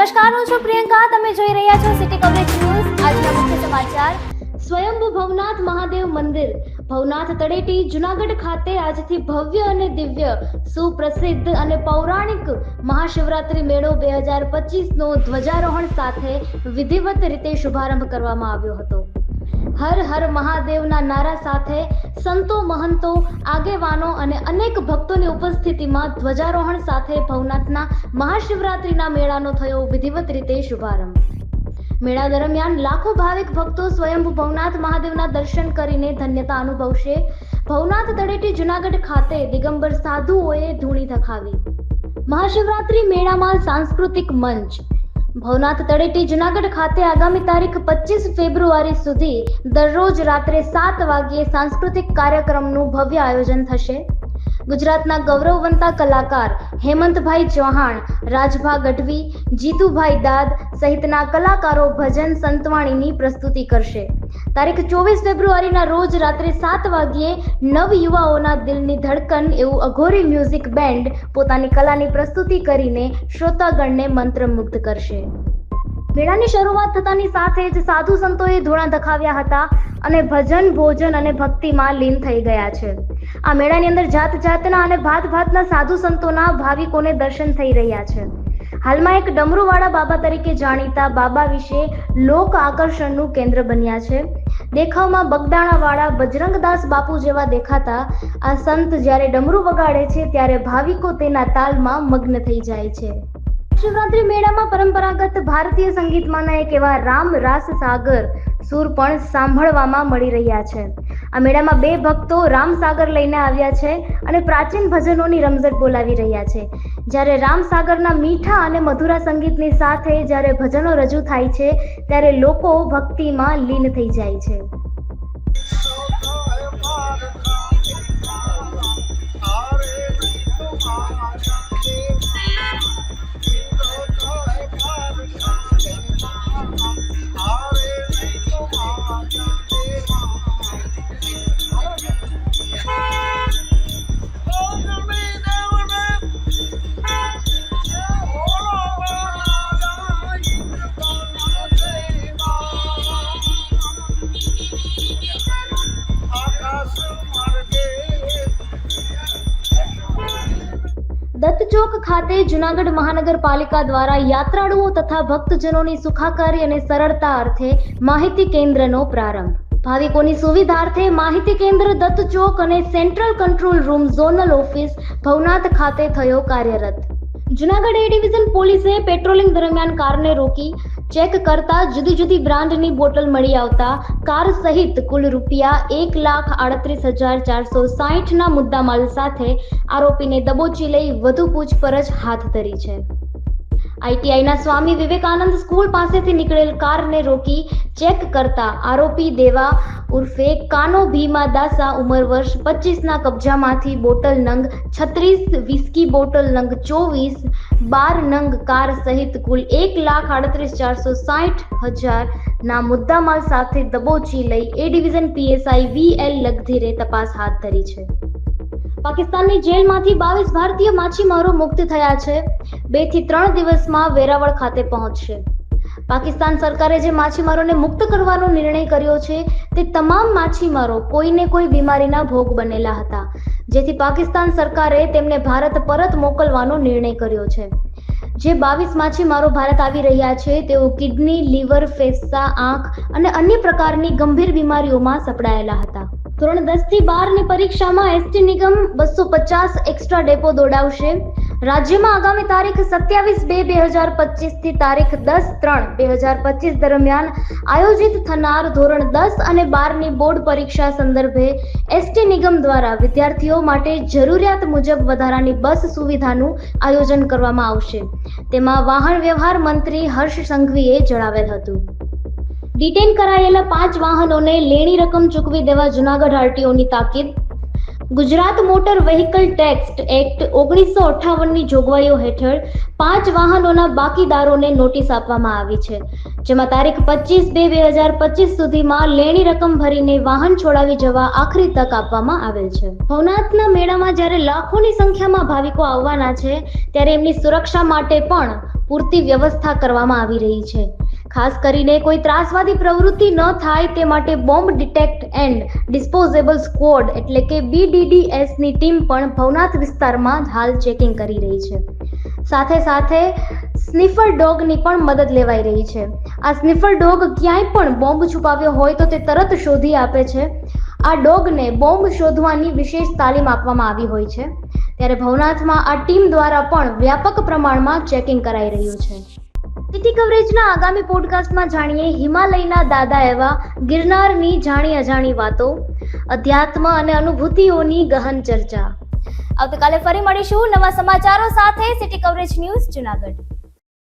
નમસ્કાર, હું છું પ્રિયંકા. તમે જોઈ રહ્યા છો સિટી કવરેજ ન્યૂઝ. આજના મુખ્ય સમાચાર. સ્વયંભૂ ભવનાથ મહાદેવ મંદિર ભવનાથ તળેટી જૂનાગઢ ખાતે આજથી ભવ્ય અને દિવ્ય સુપ્રસિદ્ધ અને પૌરાણિક મહાશિવરાત્રી મેળો 2025 નો ધ્વજારોહણ સાથે વિધિવત રીતે શુભારંભ કરવામાં આવ્યો હતો. હર હર મહાદેવના નારા સાથે સંતો, મહંતો, આગેવાનો અને અનેક ભક્તોની ઉપસ્થિતિમાં ધ્વજારોહણ સાથે ભવનાથના મહાશિવરાત્રીના મેળાનો થયો વિધિવત રીતે શુભારંભ. મેળા દરમિયાન લાખો ભાવિક ભક્તો સ્વયંભૂ ભવનાથ મહાદેવના દર્શન કરીને ધન્યતા અનુભવશે. ભવનાથ તળેટી જૂનાગઢ ખાતે દિગંબર સાધુઓએ ધૂણી ધખાવી. મહાશિવરાત્રી મેળામાં સાંસ્કૃતિક મંચ. ભવનાથ તળેટી જૂનાગઢ ખાતે આગામી તારીખ 25 ફેબ્રુઆરી સુધી દરરોજ રાત્રે 7 વાગ્યે સાંસ્કૃતિક કાર્યક્રમનું ભવ્ય આયોજન થશે. ગુજરાતના ગૌરવવંતા કલાકાર હેમંતભાઈ ચૌહાણ, રાજભા ગઢવી, જીતુભાઈ દાદ સહિતના કલાકારો ભજન સંતવાણીની પ્રસ્તુતિ કરશે. તારીખ 24 ફેબ્રુઆરીના રોજ રાત્રે 7 વાગ્યે નવયુવાઓના દિલની ધડકન એવું અઘોરી મ્યુઝિક બેન્ડ પોતાની કલાની પ્રસ્તુતિ કરીને શ્રોતાગણને મંત્રમુગ્ધ કરશે. મેળાની શરૂઆત થતાની સાથે જ સાધુ સંતોએ ધૂણા ધખાવ્યા હતા અને ભજન, ભોજન અને ભક્તિમાં લીન થઈ ગયા છે. આ મેળાની અંદર જાત જાતના અને ભાત ભાતના સાધુ સંતોના ભાવિકોને દર્શન થઈ રહ્યા છે. હાલમાં એક ડમરૂવાળા બાબા તરીકે જાણીતા બાબા વિશે લોક આકર્ષણનું કેન્દ્ર બન્યા છે. દેખાવમાં બગદાણાવાળા બજરંગદાસ બાપુ જેવા દેખાતા આ સંત જ્યારે ડમરૂ વગાડે છે ત્યારે ભાવિકો તેના તાલમાં મગ્ન થઈ જાય છે. શિવરાત્રી મેળામાં પરંપરાગત ભારતીય સંગીતમાંના એક એવા રામ રાસ સાગર સૂર પણ સાંભળવામાં મળી રહ્યા છે. આ મેળામાં 2 ભક્તો રામ સાગર લઈને આવ્યા છે અને પ્રાચીન ભજનોની રમઝટ બોલાવી રહ્યા છે. જ્યારે રામ સાગરના મીઠા અને મધુરા સંગીતની સાથે જ્યારે ભજનો રજૂ થાય છે ત્યારે લોકો ભક્તિમાં લીન થઈ જાય છે. દત્ત ચોક ખાતે જૂનાગઢ મહાનગરપાલિકા દ્વારા યાત્રાળુઓ તથા ભક્તજનોની સુખાકારી અને સરળતા અર્થે માહિતી કેન્દ્રનો પ્રારંભ. ભાવિકોની સુવિધાર્થે માહિતી કેન્દ્ર દત્ત ચોક અને central control room zonal office Bhavnath ખાતે થયો કાર્યરત. જૂનાગઢ એ ડિવિઝન પોલીસે પેટ્રોલિંગ દરમિયાન કારને રોકી ચેક કરતા જુદી જુદી બ્રાન્ડની બોટલ મળી આવતા કાર સહિત કુલ ₹1,38,460 ના મુદ્દામાલ સાથે આરોપીને દબોચી લઈ વધુ પૂછપરછ હાથ ધરી છે. આઈટીઆઈના સ્વામી વિવેકાનંદ સ્કૂલ પાસેથી નીકળેલ કારને રોકી ચેક કરતા આરોપી દેવા ઉર્ફે કાનો ભીમા દાસા ઉંમર વર્ષ 25 ના કબજામાંથી બોટલ નંગ 36, વિસ્કી બોટલ નંગ 24, 12 નંગ કાર સહિત કુલ ₹1,38,460 ના મુદ્દામાલ સાથે દબોચી લઈ એ ડિવિઝન પીએસઆઈ VL લગધીરે તપાસ હાથ ધરી છે. પાકિસ્તાનની જેલમાંથી 22 ભારતીય માછીમારો મુક્ત થયા છે. 2 થી 3 દિવસમાં વેરાવળ ખાતે પહોંચશે. પાકિસ્તાન સરકારે જે માછીમારોને મુક્ત કરવાનો નિર્ણય કર્યો છે તે તમામ માછીમારો કોઈને કોઈ બીમારીના ભોગ બનેલા હતા, જેથી પાકિસ્તાન સરકારે તેમને ભારત પરત મોકલવાનો નિર્ણય કર્યો છે. જે 22 માછીમારો ભારત આવી રહ્યા છે તેઓ કિડની, લીવર, ફેફસા, આંખ અને અન્ય પ્રકારની ગંભીર બીમારીઓમાં સપડાયેલા હતા. ધોરણ 10 થી 12 ની પરીક્ષામાં એસટી નિગમ 250 એક્સ્ટ્રા ડેપો દોડાવશે. રાજ્યમાં આગામી તારીખ 27/2/2025 થી તારીખ 10/3/2025 દરમિયાન આયોજિત થનાર ધોરણ 10 અને 12 ની બોર્ડ પરીક્ષા સંદર્ભે એસટી નિગમ દ્વારા વિદ્યાર્થીઓ માટે જરૂરિયાત મુજબ વધારાની બસ સુવિધાનું આયોજન કરવામાં આવશે. તેમાં વાહન વ્યવહાર મંત્રી હર્ષ સંઘવીએ જણાવેલ હતું. ડિટેન કરાયેલા 5 વાહનોને લેણી રકમ ચૂકવી દેવા જૂનાગઢ આરટીઓની તાકીદ. Gujarat motor vehicle tax act 1958 ની જોગવાઈઓ હેઠળ 5 વાહનોના બાકીદારોને નોટિસ આપવામાં આવી છે, જેમાં તારીખ 25/2/2025 સુધીમાં લેણી રકમ ભરીને વાહન છોડાવી જવા આખરી તક આપવામાં આવેલ છે. ભવનાથના મેળામાં જ્યારે લાખોની સંખ્યામાં ભાવિકો આવવાના છે ત્યારે એમની સુરક્ષા માટે પણ પૂરતી વ્યવસ્થા કરવામાં આવી રહી છે. ખાસ કરીને કોઈ ત્રાસવાદી પ્રવૃત્તિ ન થાય તે માટે bomb detect and disposable squad એટલે કે BDDS ની ટીમ પણ ભવનાથ વિસ્તારમાં હાલ ચેકિંગ કરી રહી છે. સાથે સાથે સ્નિફર ડોગની પણ મદદ લેવાઈ રહી છે. આ સ્નિફર ડોગ ક્યાંય પણ બોમ્બ છુપાવ્યો હોય તો તે તરત શોધી આપે છે. આ ડોગને બોમ્બ શોધવાની વિશેષ તાલીમ આપવામાં આવી હોય છે. ત્યારે ભવનાથમાં આ ટીમ દ્વારા પણ વ્યાપક પ્રમાણમાં ચેકિંગ કરાઈ રહ્યું છે. સિટી કવરેજના આગામી પોડકાસ્ટમાં જાણીએ હિમાલયના દાદા એવા ગિરનારની જાણી અજાણી વાતો, અધ્યાત્મ અને અનુભૂતિઓની ગહન ચર્ચા. આવતીકાલે ફરી મળીશું નવા સમાચારો સાથે. City coverage news Junagadh.